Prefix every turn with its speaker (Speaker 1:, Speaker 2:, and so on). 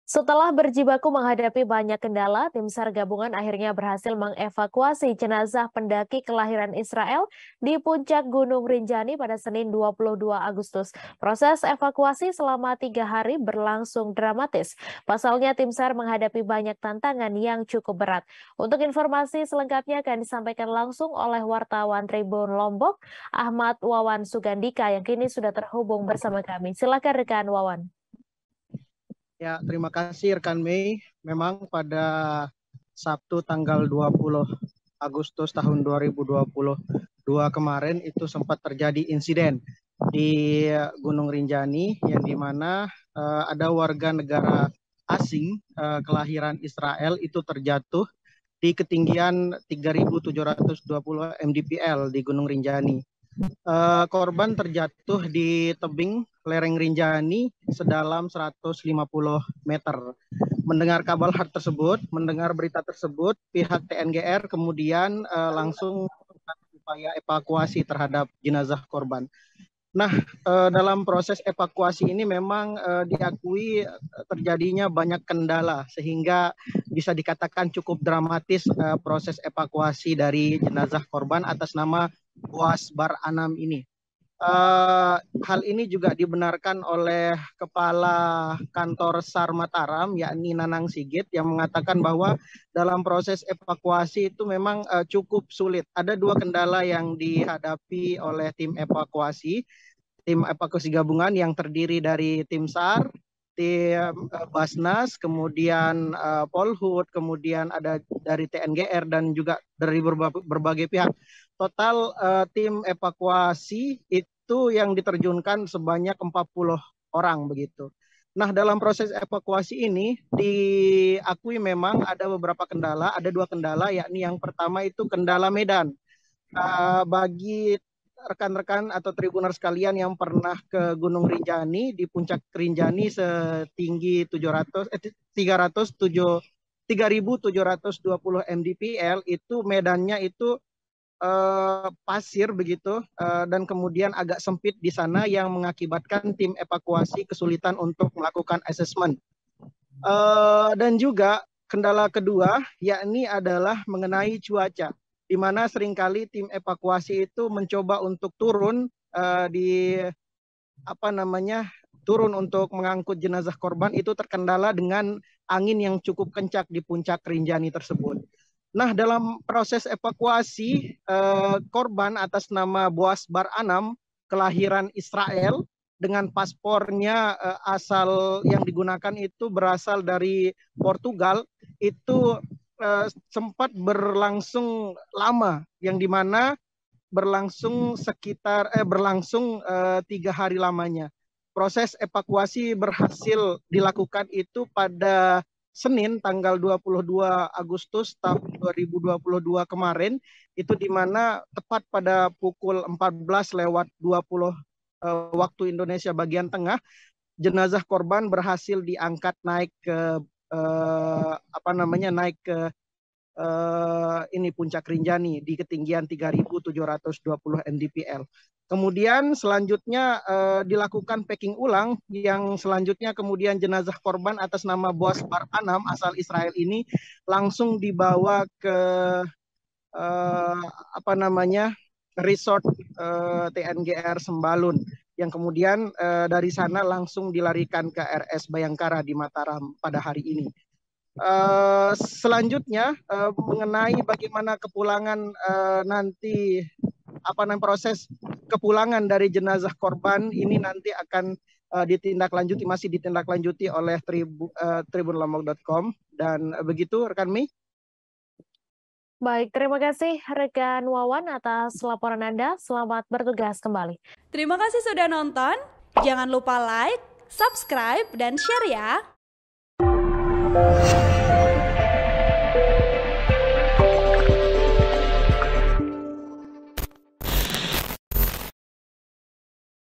Speaker 1: Setelah berjibaku menghadapi banyak kendala, tim SAR gabungan akhirnya berhasil mengevakuasi jenazah pendaki kelahiran Israel di puncak Gunung Rinjani pada Senin 22 Agustus. Proses evakuasi selama 3 hari berlangsung dramatis. Pasalnya tim SAR menghadapi banyak tantangan yang cukup berat. Untuk informasi selengkapnya akan disampaikan langsung oleh wartawan Tribun Lombok, Ahmad Wawan Sugandika yang kini sudah terhubung bersama kami. Silakan rekan Wawan.
Speaker 2: Ya, terima kasih rekan Mei. Memang pada Sabtu tanggal 20 Agustus tahun 2022 kemarin itu sempat terjadi insiden di Gunung Rinjani yang dimana ada warga negara asing kelahiran Israel itu terjatuh di ketinggian 3.720 mdpl di Gunung Rinjani. Korban terjatuh di tebing lereng Rinjani sedalam 150 meter. Mendengar kabar tersebut, mendengar berita tersebut, pihak TNGR kemudian langsung melakukan upaya evakuasi terhadap jenazah korban. Nah, dalam proses evakuasi ini memang diakui terjadinya banyak kendala sehingga bisa dikatakan cukup dramatis proses evakuasi dari jenazah korban atas nama Boas Bar Anam ini. Hal ini juga dibenarkan oleh Kepala Kantor SAR Mataram, yakni Nanang Sigit, yang mengatakan bahwa dalam proses evakuasi itu memang cukup sulit. Ada dua kendala yang dihadapi oleh tim evakuasi gabungan yang terdiri dari tim SAR, tim Basnas, kemudian Polhut, kemudian ada dari TNGR dan juga dari berbagai pihak. Total tim evakuasi itu yang diterjunkan sebanyak 40 orang begitu. Nah, dalam proses evakuasi ini diakui memang ada beberapa kendala, ada dua kendala, yakni yang pertama itu kendala medan. Bagi rekan-rekan atau tribuner sekalian yang pernah ke Gunung Rinjani, di puncak Rinjani setinggi 3.720 mdpl, itu medannya itu pasir begitu, dan kemudian agak sempit di sana yang mengakibatkan tim evakuasi kesulitan untuk melakukan asesmen. Dan juga kendala kedua yakni adalah mengenai cuaca, di mana seringkali tim evakuasi itu mencoba untuk turun turun untuk mengangkut jenazah korban, itu terkendala dengan angin yang cukup kencang di puncak Rinjani tersebut. Nah, dalam proses evakuasi korban atas nama Boas Bar Anam kelahiran Israel dengan paspornya asal yang digunakan itu berasal dari Portugal, itu sempat berlangsung lama, yang dimana berlangsung 3 hari lamanya. Proses evakuasi berhasil dilakukan itu pada Senin tanggal 22 Agustus tahun 2022 kemarin, itu di mana tepat pada pukul 14:20 waktu Indonesia bagian tengah, jenazah korban berhasil diangkat naik ke puncak Rinjani di ketinggian 3.720 mdpl. Kemudian selanjutnya dilakukan packing ulang, yang selanjutnya kemudian jenazah korban atas nama Boas Bar Anam asal Israel ini langsung dibawa ke resort TNGR Sembalun, yang kemudian dari sana langsung dilarikan ke RS Bayangkara di Mataram pada hari ini. Selanjutnya mengenai bagaimana kepulangan nanti proses kepulangan dari jenazah korban ini nanti akan masih ditindaklanjuti oleh tribunlombok.com, dan begitu rekan Mi.
Speaker 1: Baik, terima kasih rekan Wawan atas laporan Anda. Selamat bertugas kembali.
Speaker 3: Terima kasih sudah nonton. Jangan lupa like, subscribe, dan share ya.